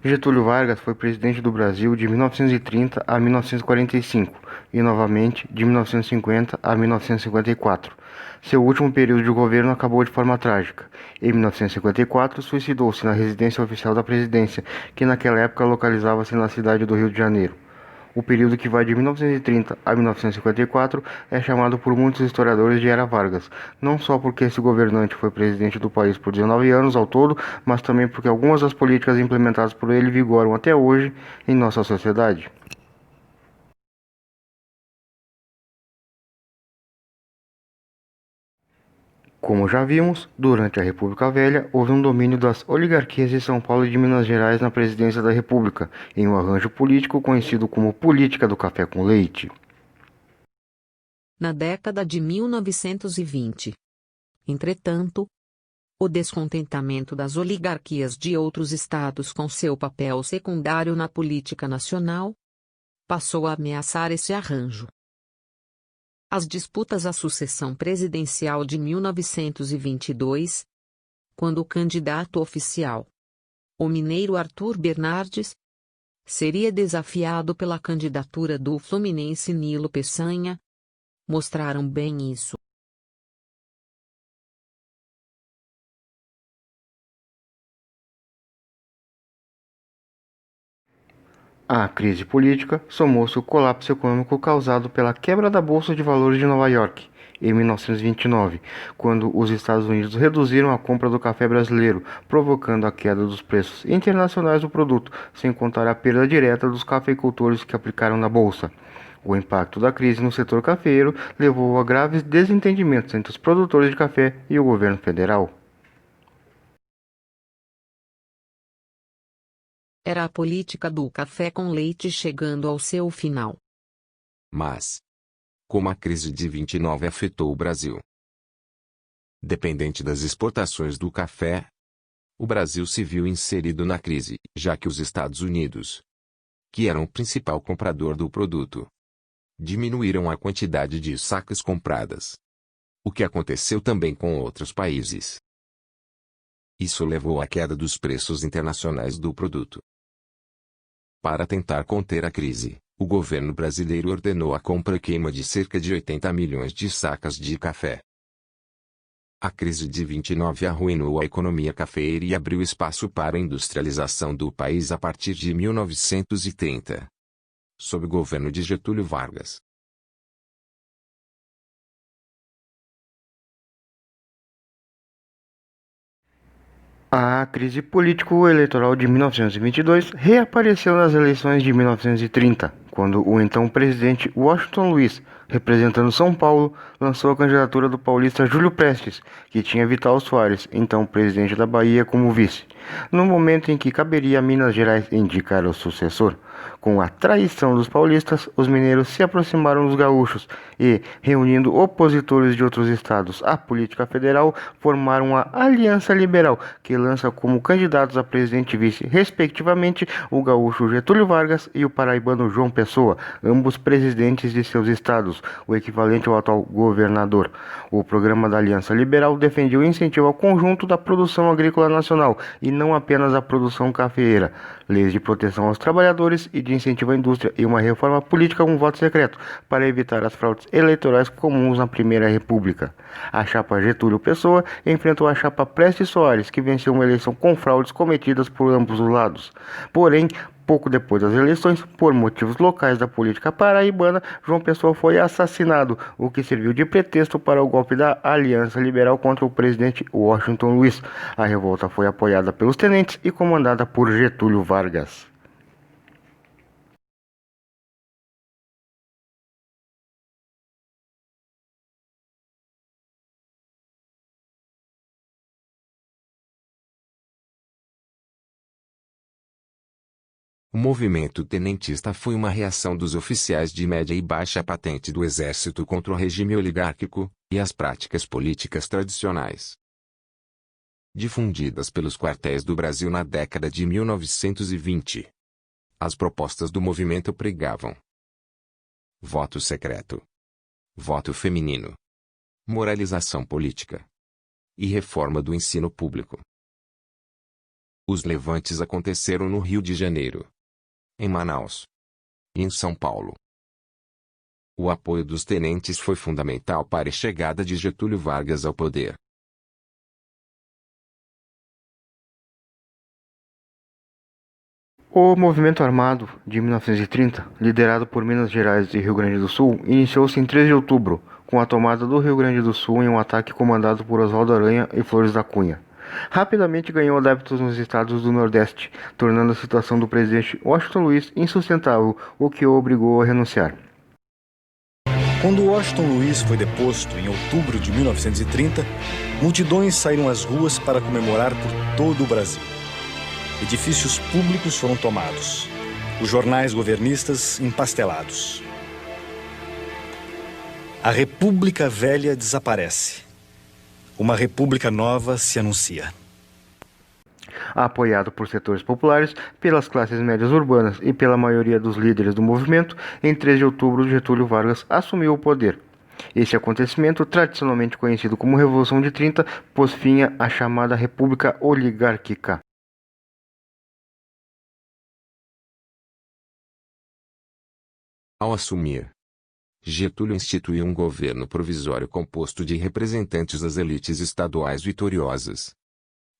Getúlio Vargas foi presidente do Brasil de 1930 a 1945 e, novamente, de 1950 a 1954. Seu último período de governo acabou de forma trágica. Em 1954, suicidou-se na residência oficial da presidência, que naquela época localizava-se na cidade do Rio de Janeiro. O período que vai de 1930 a 1954 é chamado por muitos historiadores de Era Vargas, não só porque esse governante foi presidente do país por 19 anos ao todo, mas também porque algumas das políticas implementadas por ele vigoram até hoje em nossa sociedade. Como já vimos, durante a República Velha, houve um domínio das oligarquias de São Paulo e de Minas Gerais na presidência da República, em um arranjo político conhecido como política do café com leite. Na década de 1920. Entretanto, o descontentamento das oligarquias de outros estados com seu papel secundário na política nacional passou a ameaçar esse arranjo. As disputas à sucessão presidencial de 1922, quando o candidato oficial, o mineiro Arthur Bernardes, seria desafiado pela candidatura do fluminense Nilo Peçanha, mostraram bem isso. À crise política, somou-se o colapso econômico causado pela quebra da Bolsa de Valores de Nova York, em 1929, quando os Estados Unidos reduziram a compra do café brasileiro, provocando a queda dos preços internacionais do produto, sem contar a perda direta dos cafeicultores que aplicaram na Bolsa. O impacto da crise no setor cafeeiro levou a graves desentendimentos entre os produtores de café e o governo federal. Era a política do café com leite chegando ao seu final. Mas, como a crise de 29 afetou o Brasil? Dependente das exportações do café, o Brasil se viu inserido na crise, já que os Estados Unidos, que eram o principal comprador do produto, diminuíram a quantidade de sacas compradas. O que aconteceu também com outros países. Isso levou à queda dos preços internacionais do produto. Para tentar conter a crise, o governo brasileiro ordenou a compra e queima de cerca de 80 milhões de sacas de café. A crise de 29 arruinou a economia cafeeira e abriu espaço para a industrialização do país a partir de 1930, sob o governo de Getúlio Vargas. A crise político-eleitoral de 1922 reapareceu nas eleições de 1930, quando o então presidente Washington Luiz, representando São Paulo, lançou a candidatura do paulista Júlio Prestes, que tinha Vital Soares, então presidente da Bahia, como vice, no momento em que caberia a Minas Gerais indicar o sucessor. Com a traição dos paulistas, os mineiros se aproximaram dos gaúchos e, reunindo opositores de outros estados à política federal, formaram a Aliança Liberal, que lança como candidatos a presidente e vice, respectivamente, o gaúcho Getúlio Vargas e o paraibano João Pessoa, ambos presidentes de seus estados, o equivalente ao atual governador. O programa da Aliança Liberal defendia o incentivo ao conjunto da produção agrícola nacional e não apenas à produção cafeeira, leis de proteção aos trabalhadores e de incentivo à indústria e uma reforma política com voto secreto para evitar as fraudes eleitorais comuns na Primeira República. A chapa Getúlio Pessoa enfrentou a chapa Prestes Soares, que venceu uma eleição com fraudes cometidas por ambos os lados. Porém, pouco depois das eleições, por motivos locais da política paraibana, João Pessoa foi assassinado, o que serviu de pretexto para o golpe da Aliança Liberal contra o presidente Washington Luiz. A revolta foi apoiada pelos tenentes e comandada por Getúlio Vargas. O movimento tenentista foi uma reação dos oficiais de média e baixa patente do exército contra o regime oligárquico e as práticas políticas tradicionais difundidas pelos quartéis do Brasil na década de 1920. As propostas do movimento pregavam voto secreto, voto feminino, moralização política e reforma do ensino público. Os levantes aconteceram no Rio de Janeiro, em Manaus e em São Paulo. O apoio dos tenentes foi fundamental para a chegada de Getúlio Vargas ao poder. O movimento armado de 1930, liderado por Minas Gerais e Rio Grande do Sul, iniciou-se em 3 de outubro, com a tomada do Rio Grande do Sul em um ataque comandado por Oswaldo Aranha e Flores da Cunha. Rapidamente ganhou adeptos nos estados do Nordeste, tornando a situação do presidente Washington Luiz insustentável, o que o obrigou a renunciar. Quando Washington Luiz foi deposto em outubro de 1930, multidões saíram às ruas para comemorar por todo o Brasil. Edifícios públicos foram tomados, os jornais governistas empastelados. A República Velha desaparece. Uma República Nova se anuncia. Apoiado por setores populares, pelas classes médias urbanas e pela maioria dos líderes do movimento, em 3 de outubro Getúlio Vargas assumiu o poder. Esse acontecimento, tradicionalmente conhecido como Revolução de 30, pôs fim à chamada República Oligárquica. Ao assumir, Getúlio instituiu um governo provisório composto de representantes das elites estaduais vitoriosas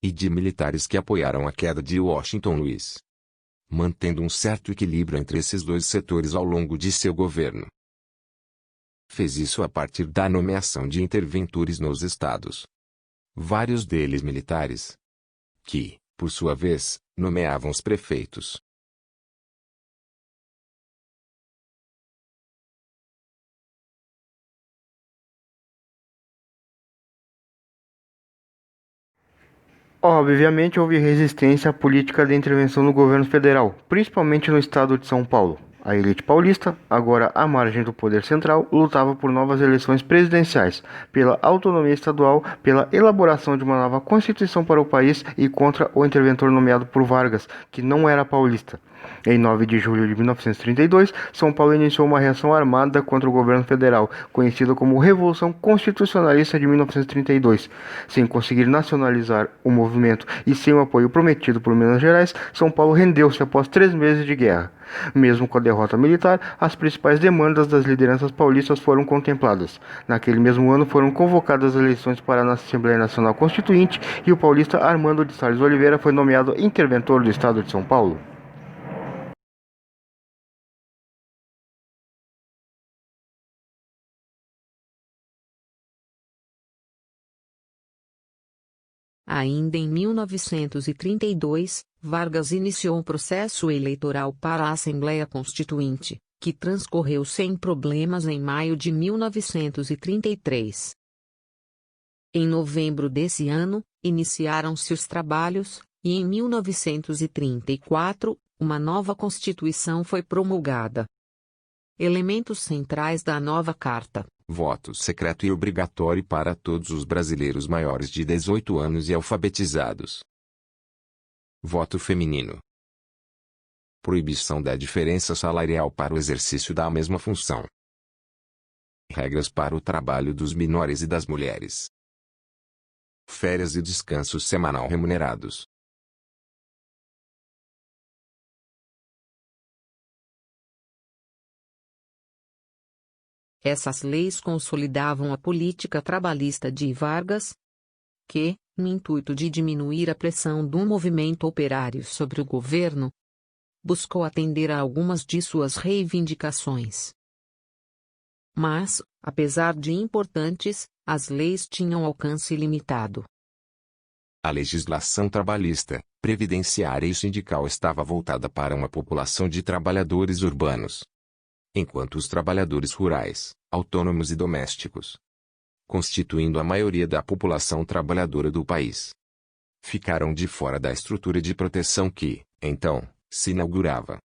e de militares que apoiaram a queda de Washington Luiz, mantendo um certo equilíbrio entre esses dois setores ao longo de seu governo. Fez isso a partir da nomeação de interventores nos estados, vários deles militares, que, por sua vez, nomeavam os prefeitos. Obviamente houve resistência à política de intervenção do governo federal, principalmente no estado de São Paulo. A elite paulista, agora à margem do poder central, lutava por novas eleições presidenciais, pela autonomia estadual, pela elaboração de uma nova constituição para o país e contra o interventor nomeado por Vargas, que não era paulista. Em 9 de julho de 1932, São Paulo iniciou uma reação armada contra o governo federal, conhecida como Revolução Constitucionalista de 1932. Sem conseguir nacionalizar o movimento e sem o apoio prometido por Minas Gerais, São Paulo rendeu-se após 3 meses de guerra. Mesmo com a derrota militar, as principais demandas das lideranças paulistas foram contempladas. Naquele mesmo ano foram convocadas as eleições para a Assembleia Nacional Constituinte e o paulista Armando de Salles Oliveira foi nomeado interventor do estado de São Paulo. Ainda em 1932, Vargas iniciou um processo eleitoral para a Assembleia Constituinte, que transcorreu sem problemas em maio de 1933. Em novembro desse ano, iniciaram-se os trabalhos, e em 1934, uma nova Constituição foi promulgada. Elementos centrais da nova Carta: voto secreto e obrigatório para todos os brasileiros maiores de 18 anos e alfabetizados. Voto feminino. Proibição da diferença salarial para o exercício da mesma função. Regras para o trabalho dos menores e das mulheres. Férias e descanso semanal remunerados. Essas leis consolidavam a política trabalhista de Vargas, que, no intuito de diminuir a pressão do movimento operário sobre o governo, buscou atender a algumas de suas reivindicações. Mas, apesar de importantes, as leis tinham alcance limitado. A legislação trabalhista, previdenciária e sindical estava voltada para uma população de trabalhadores urbanos, enquanto os trabalhadores rurais, autônomos e domésticos, constituindo a maioria da população trabalhadora do país, ficaram de fora da estrutura de proteção que, então, se inaugurava.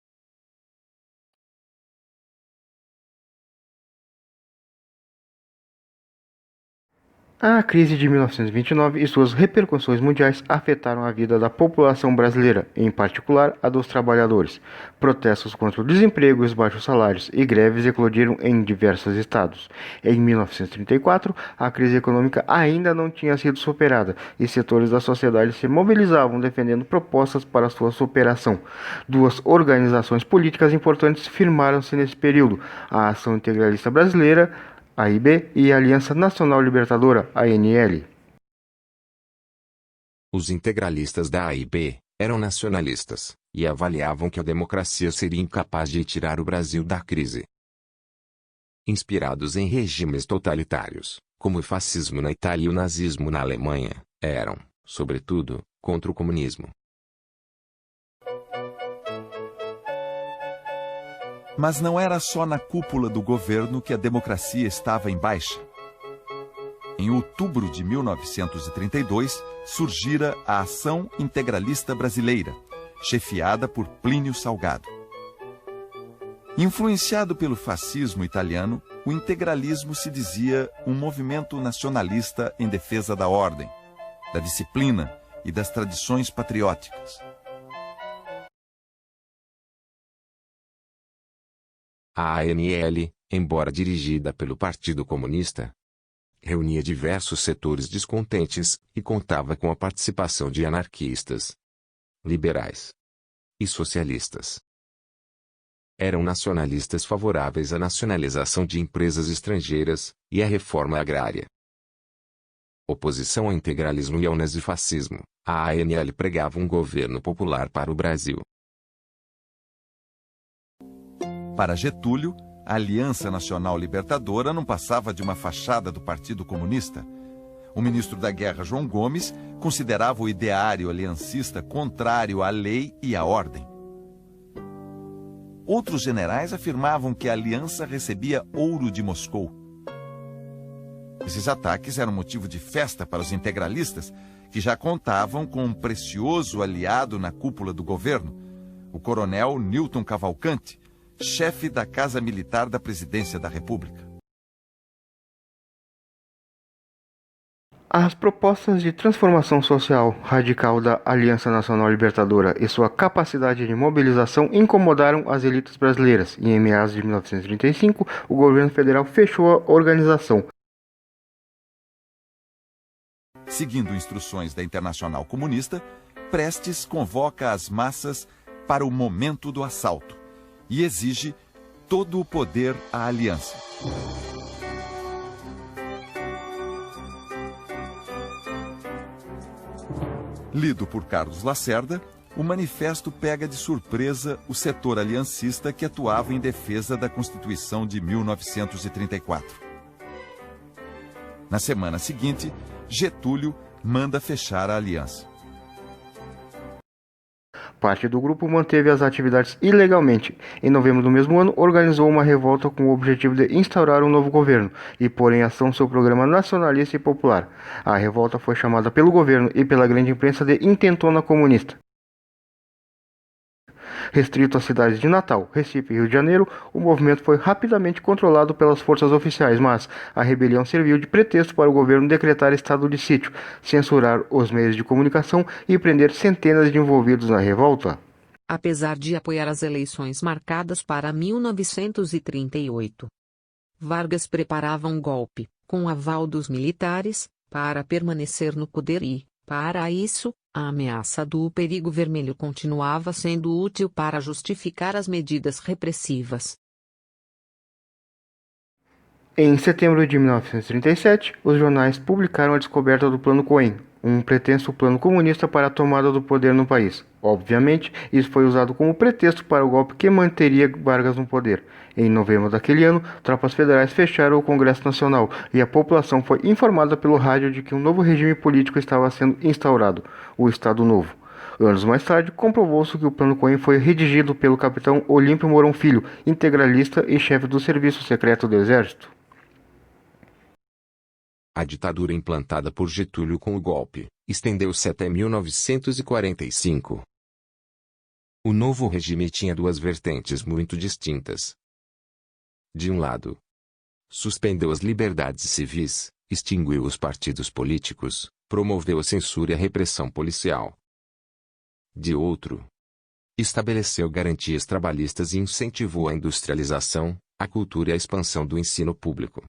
A crise de 1929 e suas repercussões mundiais afetaram a vida da população brasileira, em particular a dos trabalhadores. Protestos contra o desemprego e os baixos salários e greves eclodiram em diversos estados. Em 1934, a crise econômica ainda não tinha sido superada e setores da sociedade se mobilizavam defendendo propostas para sua superação. Duas organizações políticas importantes firmaram-se nesse período: a Ação Integralista Brasileira, AIB, e a Aliança Nacional Libertadora, ANL. Os integralistas da AIB eram nacionalistas e avaliavam que a democracia seria incapaz de tirar o Brasil da crise. Inspirados em regimes totalitários, como o fascismo na Itália e o nazismo na Alemanha, eram, sobretudo, contra o comunismo. Mas não era só na cúpula do governo que a democracia estava em baixa. Em outubro de 1932, surgira a Ação Integralista Brasileira, chefiada por Plínio Salgado. Influenciado pelo fascismo italiano, o integralismo se dizia um movimento nacionalista em defesa da ordem, da disciplina e das tradições patrióticas. A ANL, embora dirigida pelo Partido Comunista, reunia diversos setores descontentes e contava com a participação de anarquistas, liberais e socialistas. Eram nacionalistas favoráveis à nacionalização de empresas estrangeiras e à reforma agrária. Oposição ao integralismo e ao nazifascismo, a ANL pregava um governo popular para o Brasil. Para Getúlio, a Aliança Nacional Libertadora não passava de uma fachada do Partido Comunista. O ministro da Guerra, João Gomes, considerava o ideário aliancista contrário à lei e à ordem. Outros generais afirmavam que a aliança recebia ouro de Moscou. Esses ataques eram motivo de festa para os integralistas, que já contavam com um precioso aliado na cúpula do governo, o coronel Newton Cavalcante, chefe da Casa Militar da Presidência da República. As propostas de transformação social radical da Aliança Nacional Libertadora e sua capacidade de mobilização incomodaram as elites brasileiras e, em meados de 1935, o governo federal fechou a organização. Seguindo instruções da Internacional Comunista, Prestes convoca as massas para o momento do assalto e exige todo o poder à aliança. Lido por Carlos Lacerda, o manifesto pega de surpresa o setor aliancista que atuava em defesa da Constituição de 1934. Na semana seguinte, Getúlio manda fechar a aliança. Parte do grupo manteve as atividades ilegalmente. Em novembro do mesmo ano, organizou uma revolta com o objetivo de instaurar um novo governo e pôr em ação seu programa nacionalista e popular. A revolta foi chamada pelo governo e pela grande imprensa de Intentona Comunista. Restrito às cidades de Natal, Recife e Rio de Janeiro, o movimento foi rapidamente controlado pelas forças oficiais, mas a rebelião serviu de pretexto para o governo decretar estado de sítio, censurar os meios de comunicação e prender centenas de envolvidos na revolta. Apesar de apoiar as eleições marcadas para 1938, Vargas preparava um golpe, com o aval dos militares, para permanecer no poder e, para isso, a ameaça do perigo vermelho continuava sendo útil para justificar as medidas repressivas. Em setembro de 1937, os jornais publicaram a descoberta do Plano Cohen, um pretenso plano comunista para a tomada do poder no país. Obviamente, isso foi usado como pretexto para o golpe que manteria Vargas no poder. Em novembro daquele ano, tropas federais fecharam o Congresso Nacional e a população foi informada pelo rádio de que um novo regime político estava sendo instaurado, o Estado Novo. Anos mais tarde, comprovou-se que o Plano Cohen foi redigido pelo capitão Olímpio Mourão Filho, integralista e chefe do Serviço Secreto do Exército. A ditadura implantada por Getúlio com o golpe estendeu-se até 1945. O novo regime tinha duas vertentes muito distintas. De um lado, suspendeu as liberdades civis, extinguiu os partidos políticos, promoveu a censura e a repressão policial. De outro, estabeleceu garantias trabalhistas e incentivou a industrialização, a cultura e a expansão do ensino público.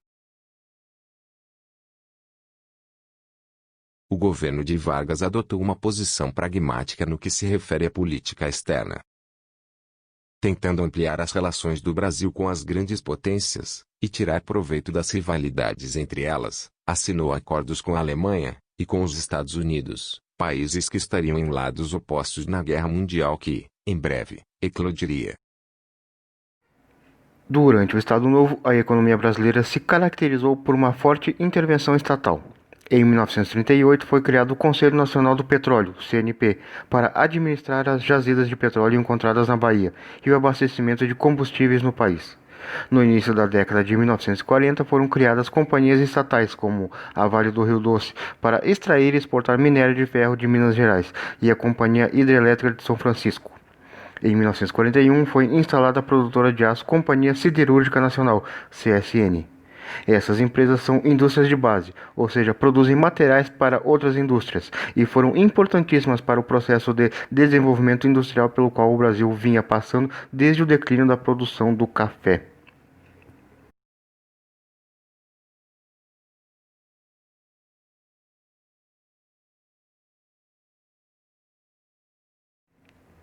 O governo de Vargas adotou uma posição pragmática no que se refere à política externa. Tentando ampliar as relações do Brasil com as grandes potências, e tirar proveito das rivalidades entre elas, assinou acordos com a Alemanha, e com os Estados Unidos, países que estariam em lados opostos na guerra mundial que, em breve, eclodiria. Durante o Estado Novo, a economia brasileira se caracterizou por uma forte intervenção estatal. Em 1938 foi criado o Conselho Nacional do Petróleo, CNP, para administrar as jazidas de petróleo encontradas na Bahia e o abastecimento de combustíveis no país. No início da década de 1940 foram criadas companhias estatais como a Vale do Rio Doce para extrair e exportar minério de ferro de Minas Gerais e a Companhia Hidrelétrica de São Francisco. Em 1941 foi instalada a produtora de aço Companhia Siderúrgica Nacional, CSN. Essas empresas são indústrias de base, ou seja, produzem materiais para outras indústrias, e foram importantíssimas para o processo de desenvolvimento industrial pelo qual o Brasil vinha passando desde o declínio da produção do café.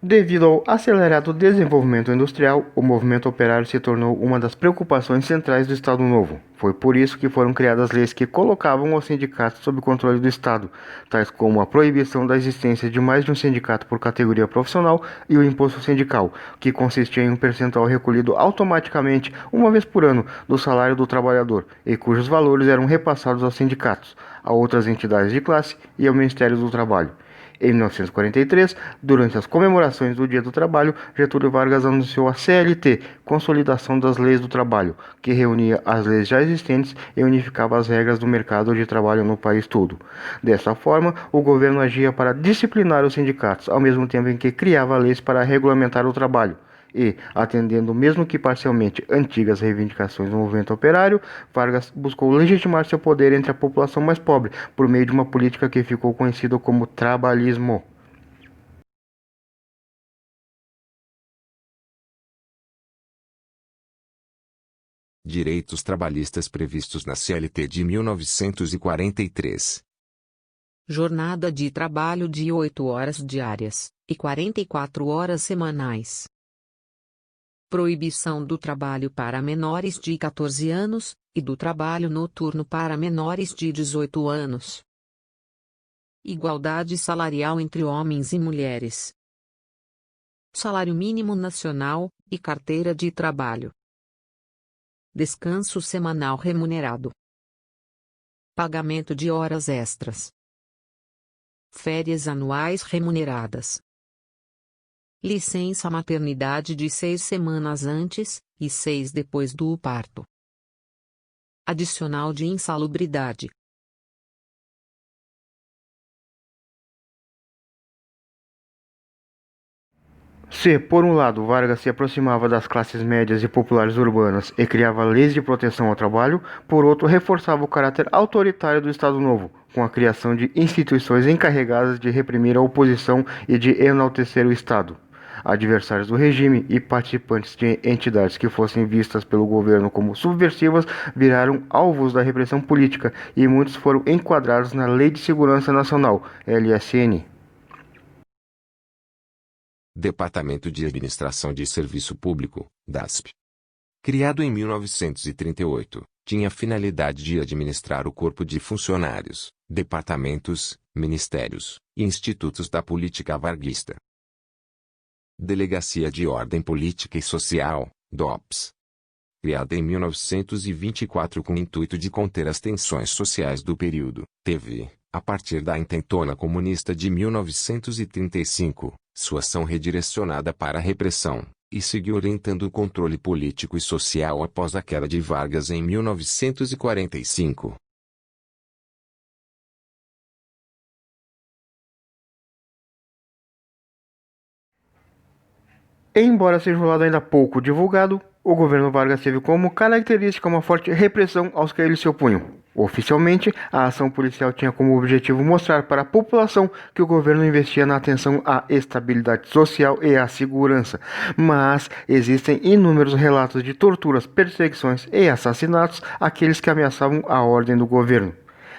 Devido ao acelerado desenvolvimento industrial, o movimento operário se tornou uma das preocupações centrais do Estado Novo. Foi por isso que foram criadas leis que colocavam os sindicatos sob controle do Estado, tais como a proibição da existência de mais de um sindicato por categoria profissional e o imposto sindical, que consistia em um percentual recolhido automaticamente uma vez por ano do salário do trabalhador e cujos valores eram repassados aos sindicatos, a outras entidades de classe e ao Ministério do Trabalho. Em 1943, durante as comemorações do Dia do Trabalho, Getúlio Vargas anunciou a CLT, Consolidação das Leis do Trabalho, que reunia as leis já existentes e unificava as regras do mercado de trabalho no país todo. Dessa forma, o governo agia para disciplinar os sindicatos, ao mesmo tempo em que criava leis para regulamentar o trabalho. E, atendendo mesmo que parcialmente antigas reivindicações do movimento operário, Vargas buscou legitimar seu poder entre a população mais pobre por meio de uma política que ficou conhecida como trabalhismo. Direitos trabalhistas previstos na CLT de 1943. Jornada de trabalho de 8 horas diárias, e 44 horas semanais. Proibição do trabalho para menores de 14 anos, e do trabalho noturno para menores de 18 anos. Igualdade salarial entre homens e mulheres. Salário mínimo nacional, e carteira de trabalho. Descanso semanal remunerado. Pagamento de horas extras. Férias anuais remuneradas. Licença maternidade de 6 semanas antes, e 6 depois do parto. Adicional de insalubridade. Se, por um lado, Vargas se aproximava das classes médias e populares urbanas e criava leis de proteção ao trabalho, por outro, reforçava o caráter autoritário do Estado Novo, com a criação de instituições encarregadas de reprimir a oposição e de enaltecer o Estado. Adversários do regime e participantes de entidades que fossem vistas pelo governo como subversivas viraram alvos da repressão política e muitos foram enquadrados na Lei de Segurança Nacional, LSN. Departamento de Administração de Serviço Público, DASP. Criado em 1938, tinha a finalidade de administrar o corpo de funcionários, departamentos, ministérios e institutos da política varguista. Delegacia de Ordem Política e Social, DOPS. Criada em 1924 com o intuito de conter as tensões sociais do período, teve, a partir da intentona comunista de 1935, sua ação redirecionada para a repressão, e seguiu orientando o controle político e social após a queda de Vargas em 1945. Embora seja um lado ainda pouco divulgado, o governo Vargas teve como característica uma forte repressão aos que eles se opunham. Oficialmente, a ação policial tinha como objetivo mostrar para a população que o governo investia na atenção à estabilidade social e à segurança, mas existem inúmeros relatos de torturas, perseguições e assassinatos àqueles que ameaçavam a ordem do governo.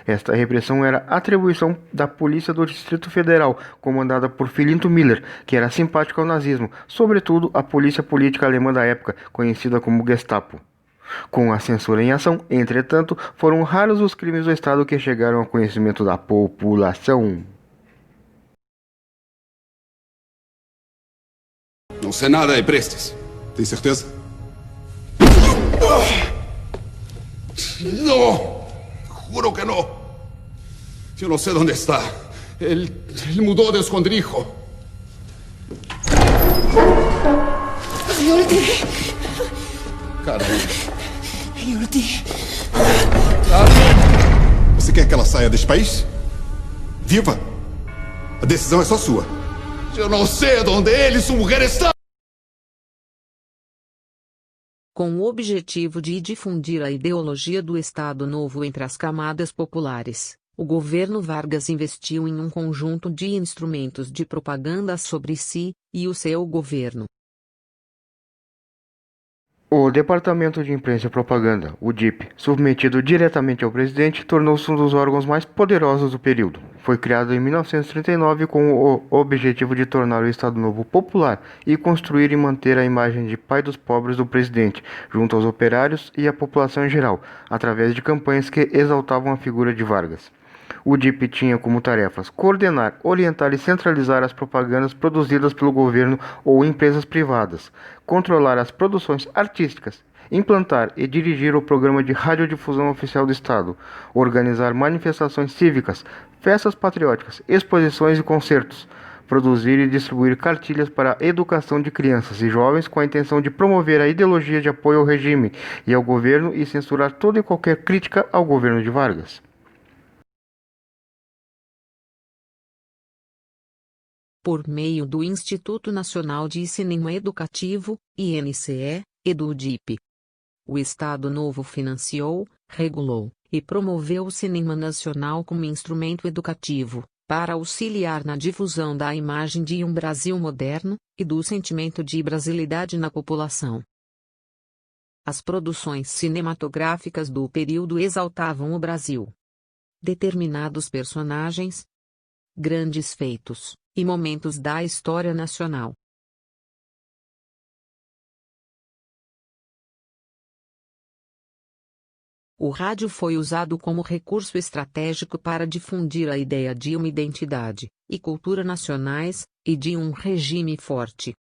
Esta repressão era atribuição da Polícia do Distrito Federal, comandada por Filinto Miller, que era simpático ao nazismo, sobretudo a polícia política alemã da época, conhecida como Gestapo. Com a censura em ação, entretanto, foram raros os crimes do Estado que chegaram ao conhecimento da população. Não sei nada de Prestes. Tem certeza? Não! Juro que não. Eu não sei onde está. Ele mudou de esconderijo. Caramba. Você quer que ela saia deste país? Viva! A decisão é só sua. Eu não sei onde ele e sua mulher estão. Com o objetivo de difundir a ideologia do Estado Novo entre as camadas populares, o governo Vargas investiu em um conjunto de instrumentos de propaganda sobre si e o seu governo. O Departamento de Imprensa e Propaganda, o DIP, submetido diretamente ao presidente, tornou-se um dos órgãos mais poderosos do período. Foi criado em 1939 com o objetivo de tornar o Estado Novo popular e construir e manter a imagem de pai dos pobres do presidente, junto aos operários e à população em geral, através de campanhas que exaltavam a figura de Vargas. O DIP tinha como tarefas coordenar, orientar e centralizar as propagandas produzidas pelo governo ou empresas privadas, controlar as produções artísticas, implantar e dirigir o programa de radiodifusão oficial do Estado, organizar manifestações cívicas, festas patrióticas, exposições e concertos, produzir e distribuir cartilhas para a educação de crianças e jovens com a intenção de promover a ideologia de apoio ao regime e ao governo e censurar toda e qualquer crítica ao governo de Vargas. Por meio do Instituto Nacional de Cinema Educativo, INCE, e do DIP. O Estado Novo financiou, regulou e promoveu o cinema nacional como instrumento educativo, para auxiliar na difusão da imagem de um Brasil moderno, e do sentimento de brasilidade na população. As produções cinematográficas do período exaltavam o Brasil. Determinados personagens, grandes feitos e momentos da história nacional. O rádio foi usado como recurso estratégico para difundir a ideia de uma identidade e cultura nacionais, e de um regime forte.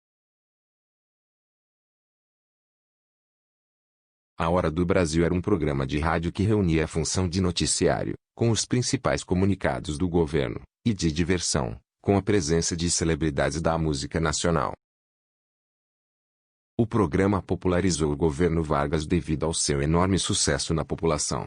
A Hora do Brasil era um programa de rádio que reunia a função de noticiário, com os principais comunicados do governo, e de diversão, com a presença de celebridades da música nacional. O programa popularizou o governo Vargas devido ao seu enorme sucesso na população.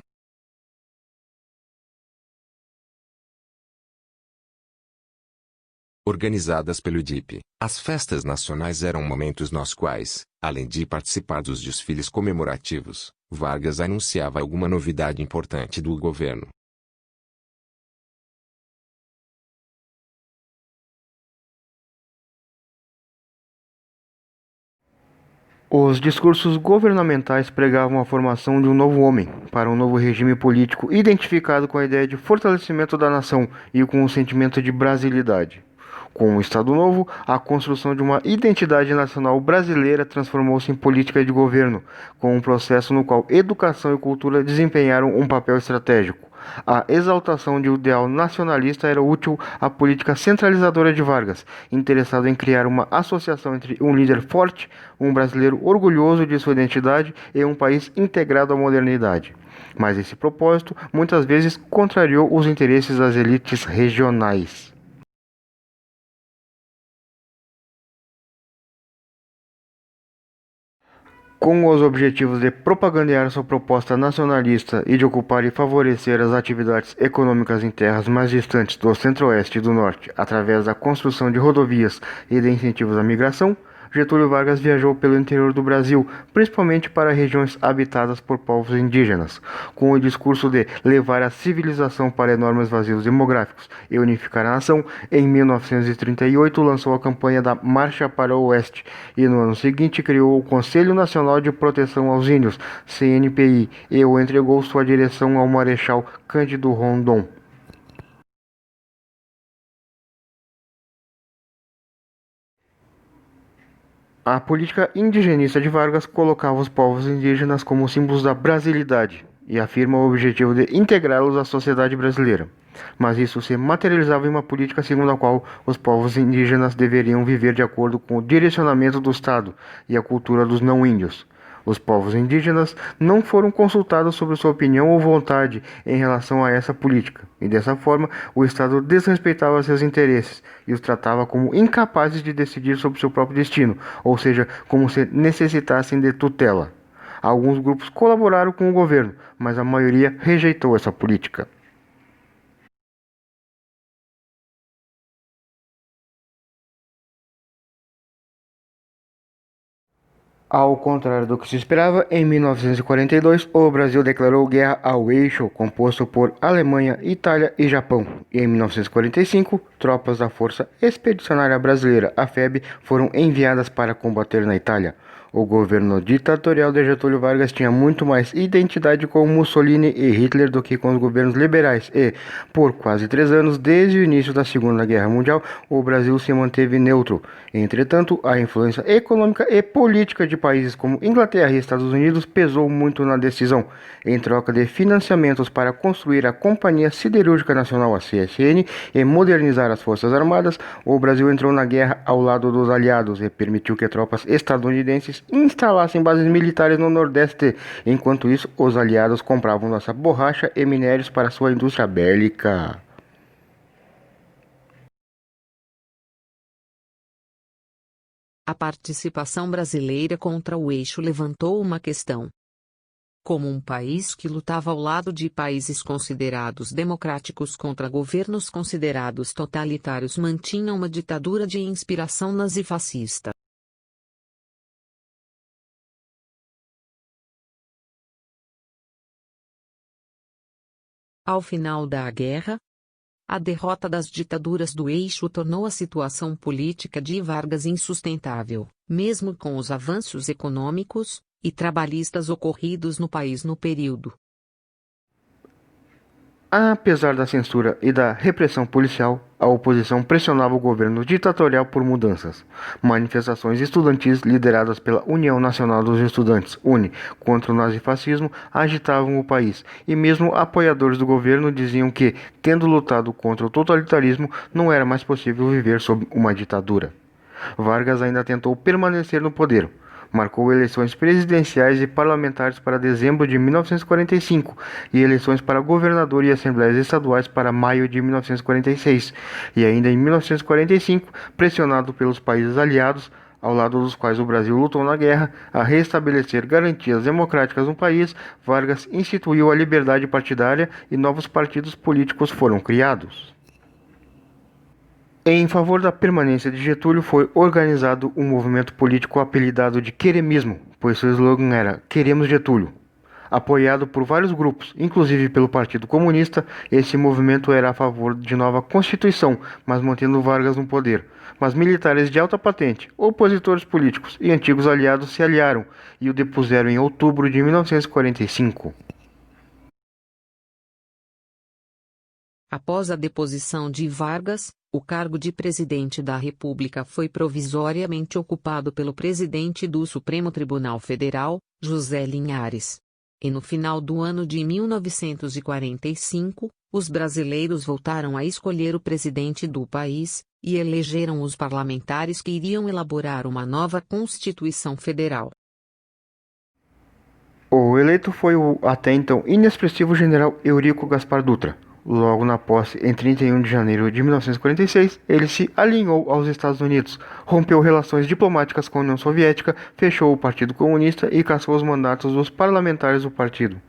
Organizadas pelo DIP, as festas nacionais eram momentos nos quais, além de participar dos desfiles comemorativos, Vargas anunciava alguma novidade importante do governo. Os discursos governamentais pregavam a formação de um novo homem, para um novo regime político identificado com a ideia de fortalecimento da nação e com o sentimento de brasilidade. Com o Estado Novo, a construção de uma identidade nacional brasileira transformou-se em política de governo, com um processo no qual educação e cultura desempenharam um papel estratégico. A exaltação de um ideal nacionalista era útil à política centralizadora de Vargas, interessado em criar uma associação entre um líder forte, um brasileiro orgulhoso de sua identidade e um país integrado à modernidade. Mas esse propósito muitas vezes contrariou os interesses das elites regionais. Com os objetivos de propagandear sua proposta nacionalista e de ocupar e favorecer as atividades econômicas em terras mais distantes do centro-oeste e do norte, através da construção de rodovias e de incentivos à migração, Getúlio Vargas viajou pelo interior do Brasil, principalmente para regiões habitadas por povos indígenas, com o discurso de levar a civilização para enormes vazios demográficos e unificar a nação. Em 1938 lançou a campanha da Marcha para o Oeste e no ano seguinte criou o Conselho Nacional de Proteção aos Índios, CNPI, e o entregou sua direção ao Marechal Cândido Rondon. A política indigenista de Vargas colocava os povos indígenas como símbolos da brasilidade e afirma o objetivo de integrá-los à sociedade brasileira. Mas isso se materializava em uma política segundo a qual os povos indígenas deveriam viver de acordo com o direcionamento do Estado e a cultura dos não-índios. Os povos indígenas não foram consultados sobre sua opinião ou vontade em relação a essa política, e dessa forma o Estado desrespeitava seus interesses e os tratava como incapazes de decidir sobre seu próprio destino, ou seja, como se necessitassem de tutela. Alguns grupos colaboraram com o governo, mas a maioria rejeitou essa política. Ao contrário do que se esperava, em 1942 o Brasil declarou guerra ao eixo composto por Alemanha, Itália e Japão. E em 1945, tropas da Força Expedicionária Brasileira, a FEB, foram enviadas para combater na Itália. O governo ditatorial de Getúlio Vargas tinha muito mais identidade com Mussolini e Hitler do que com os governos liberais e, por quase 3 anos, desde o início da Segunda Guerra Mundial, o Brasil se manteve neutro. Entretanto, a influência econômica e política de países como Inglaterra e Estados Unidos pesou muito na decisão. Em troca de financiamentos para construir a Companhia Siderúrgica Nacional, a CSN, e modernizar as Forças Armadas, o Brasil entrou na guerra ao lado dos aliados e permitiu que tropas estadunidenses instalassem bases militares no Nordeste. Enquanto isso, os aliados compravam nossa borracha e minérios para sua indústria bélica. A participação brasileira contra o eixo levantou uma questão. Como um país que lutava ao lado de países considerados democráticos contra governos considerados totalitários, mantinha uma ditadura de inspiração nazifascista. Ao final da guerra, a derrota das ditaduras do eixo tornou a situação política de Vargas insustentável, mesmo com os avanços econômicos e trabalhistas ocorridos no país no período. Apesar da censura e da repressão policial, a oposição pressionava o governo ditatorial por mudanças. Manifestações estudantis lideradas pela União Nacional dos Estudantes, UNE, contra o nazifascismo agitavam o país, e mesmo apoiadores do governo diziam que, tendo lutado contra o totalitarismo, não era mais possível viver sob uma ditadura. Vargas ainda tentou permanecer no poder. Marcou eleições presidenciais e parlamentares para dezembro de 1945 e eleições para governador e assembleias estaduais para maio de 1946. E ainda em 1945, pressionado pelos países aliados, ao lado dos quais o Brasil lutou na guerra, a restabelecer garantias democráticas no país, Vargas instituiu a liberdade partidária e novos partidos políticos foram criados. Em favor da permanência de Getúlio foi organizado um movimento político apelidado de Queremismo, pois seu slogan era "Queremos Getúlio". Apoiado por vários grupos, inclusive pelo Partido Comunista, esse movimento era a favor de nova Constituição, mas mantendo Vargas no poder. Mas militares de alta patente, opositores políticos e antigos aliados se aliaram e o depuseram em outubro de 1945. Após a deposição de Vargas, o cargo de presidente da República foi provisoriamente ocupado pelo presidente do Supremo Tribunal Federal, José Linhares. E no final do ano de 1945, os brasileiros voltaram a escolher o presidente do país, e elegeram os parlamentares que iriam elaborar uma nova Constituição Federal. O eleito foi o até então inexpressivo general Eurico Gaspar Dutra. Logo na posse, em 31 de janeiro de 1946, ele se alinhou aos Estados Unidos, rompeu relações diplomáticas com a União Soviética, fechou o Partido Comunista e cassou os mandatos dos parlamentares do partido.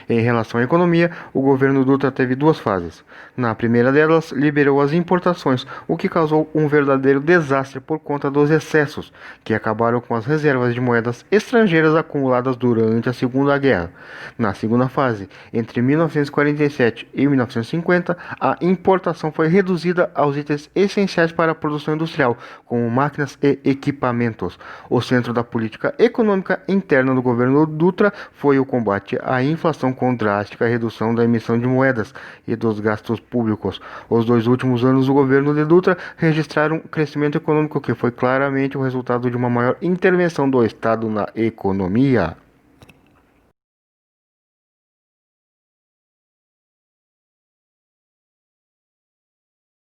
Em relação à economia, o governo Dutra teve duas fases. Na primeira delas, liberou as importações, o que causou um verdadeiro desastre por conta dos excessos, que acabaram com as reservas de moedas estrangeiras acumuladas durante a Segunda Guerra. Na segunda fase, entre 1947 e 1950, a importação foi reduzida aos itens essenciais para a produção industrial, como máquinas e equipamentos. O centro da política econômica interna do governo Dutra foi o combate à inflação com drástica redução da emissão de moedas e dos gastos públicos. Os 2 últimos anos do governo de Dutra registraram um crescimento econômico que foi claramente o resultado de uma maior intervenção do Estado na economia.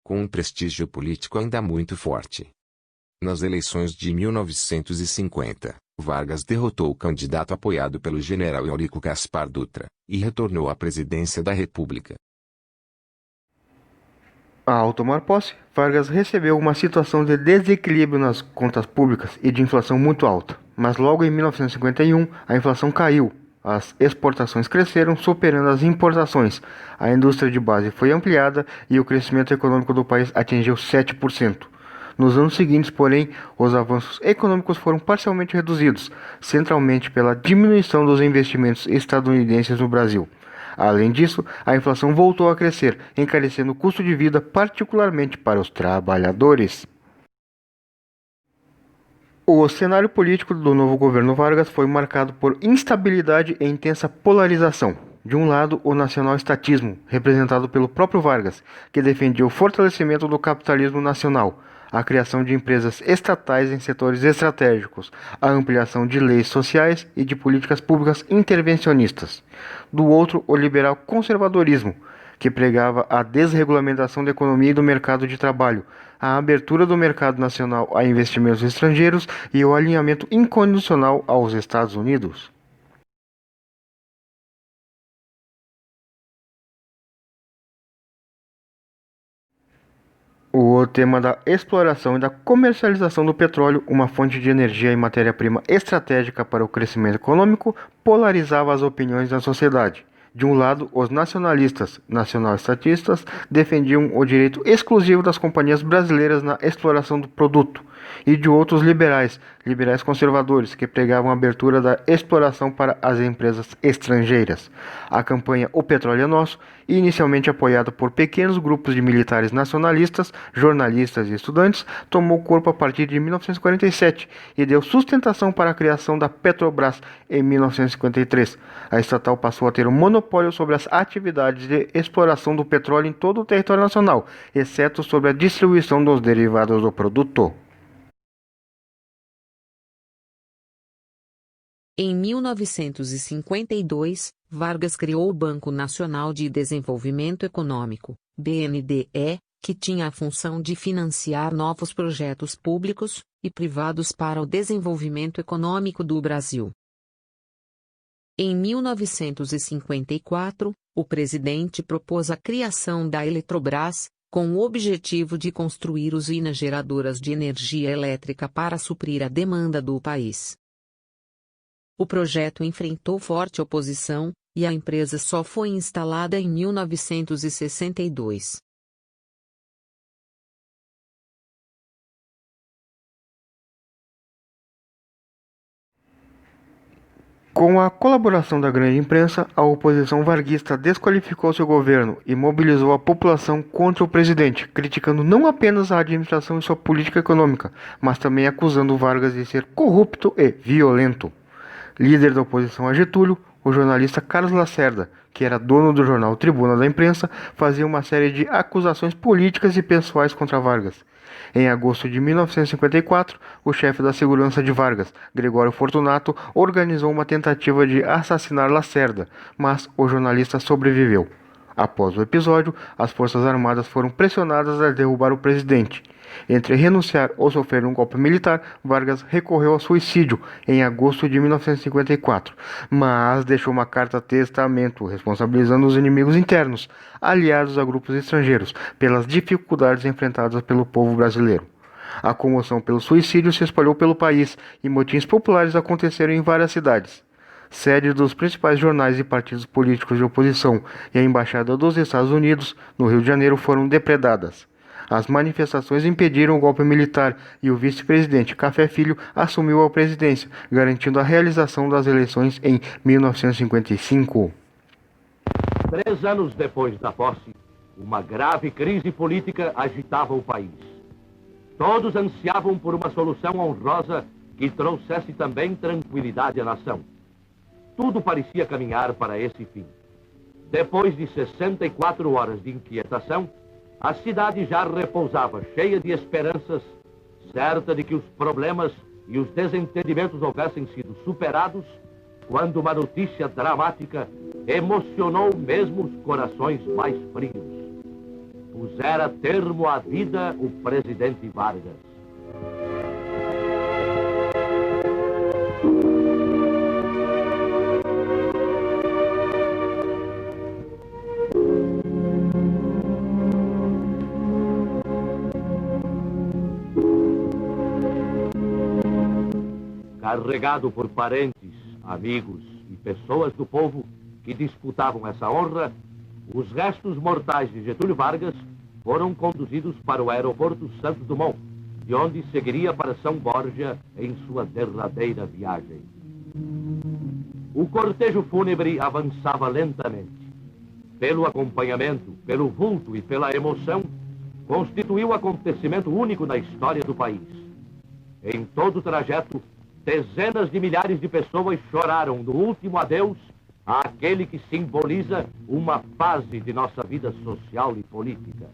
Com um prestígio político ainda muito forte. Nas eleições de 1950, Vargas derrotou o candidato apoiado pelo general Eurico Gaspar Dutra, e retornou à presidência da República. Ao tomar posse, Vargas recebeu uma situação de desequilíbrio nas contas públicas e de inflação muito alta. Mas logo em 1951, a inflação caiu, as exportações cresceram, superando as importações, a indústria de base foi ampliada e o crescimento econômico do país atingiu 7%. Nos anos seguintes, porém, os avanços econômicos foram parcialmente reduzidos, centralmente pela diminuição dos investimentos estadunidenses no Brasil. Além disso, a inflação voltou a crescer, encarecendo o custo de vida, particularmente para os trabalhadores. O cenário político do novo governo Vargas foi marcado por instabilidade e intensa polarização. De um lado, o nacional-estatismo, representado pelo próprio Vargas, que defendia o fortalecimento do capitalismo nacional, a criação de empresas estatais em setores estratégicos, a ampliação de leis sociais e de políticas públicas intervencionistas. Do outro, o liberal conservadorismo, que pregava a desregulamentação da economia e do mercado de trabalho, a abertura do mercado nacional a investimentos estrangeiros e o alinhamento incondicional aos Estados Unidos. O tema da exploração e da comercialização do petróleo, uma fonte de energia e matéria-prima estratégica para o crescimento econômico, polarizava as opiniões da sociedade. De um lado, os nacionalistas, nacional-estatistas, defendiam o direito exclusivo das companhias brasileiras na exploração do produto, e de outros liberais, liberais conservadores, que pregavam a abertura da exploração para as empresas estrangeiras. A campanha O Petróleo é Nosso, inicialmente apoiada por pequenos grupos de militares nacionalistas, jornalistas e estudantes, tomou corpo a partir de 1947 e deu sustentação para a criação da Petrobras em 1953. A estatal passou a ter um monopólio sobre as atividades de exploração do petróleo em todo o território nacional, exceto sobre a distribuição dos derivados do produto. Em 1952, Vargas criou o Banco Nacional de Desenvolvimento Econômico, BNDE, que tinha a função de financiar novos projetos públicos e privados para o desenvolvimento econômico do Brasil. Em 1954, o presidente propôs a criação da Eletrobras, com o objetivo de construir usinas geradoras de energia elétrica para suprir a demanda do país. O projeto enfrentou forte oposição, e a empresa só foi instalada em 1962. Com a colaboração da grande imprensa, a oposição varguista desqualificou seu governo e mobilizou a população contra o presidente, criticando não apenas a administração e sua política econômica, mas também acusando Vargas de ser corrupto e violento. Líder da oposição a Getúlio, o jornalista Carlos Lacerda, que era dono do jornal Tribuna da Imprensa, fazia uma série de acusações políticas e pessoais contra Vargas. Em agosto de 1954, o chefe da segurança de Vargas, Gregório Fortunato, organizou uma tentativa de assassinar Lacerda, mas o jornalista sobreviveu. Após o episódio, as Forças Armadas foram pressionadas a derrubar o presidente. Entre renunciar ou sofrer um golpe militar, Vargas recorreu ao suicídio em agosto de 1954, mas deixou uma carta-testamento responsabilizando os inimigos internos, aliados a grupos estrangeiros, pelas dificuldades enfrentadas pelo povo brasileiro. A comoção pelo suicídio se espalhou pelo país e motins populares aconteceram em várias cidades. sede dos principais jornais e partidos políticos de oposição, e a Embaixada dos Estados Unidos, no Rio de Janeiro, foram depredadas. As manifestações impediram o golpe militar e o vice-presidente Café Filho assumiu a presidência, garantindo a realização das eleições em 1955. 3 anos depois da posse, uma grave crise política agitava o país. Todos ansiavam por uma solução honrosa que trouxesse também tranquilidade à nação. Tudo parecia caminhar para esse fim. Depois de 64 horas de inquietação, a cidade já repousava cheia de esperanças, certa de que os problemas e os desentendimentos houvessem sido superados, quando uma notícia dramática emocionou mesmo os corações mais frios. Pusera termo à vida o presidente Vargas. Carregado por parentes, amigos e pessoas do povo que disputavam essa honra, os restos mortais de Getúlio Vargas foram conduzidos para o aeroporto Santos Dumont, de onde seguiria para São Borja em sua derradeira viagem. O cortejo fúnebre avançava lentamente. Pelo acompanhamento, pelo vulto e pela emoção, constituiu acontecimento único na história do país. Em todo o trajeto, dezenas de milhares de pessoas choraram no último adeus àquele que simboliza uma fase de nossa vida social e política.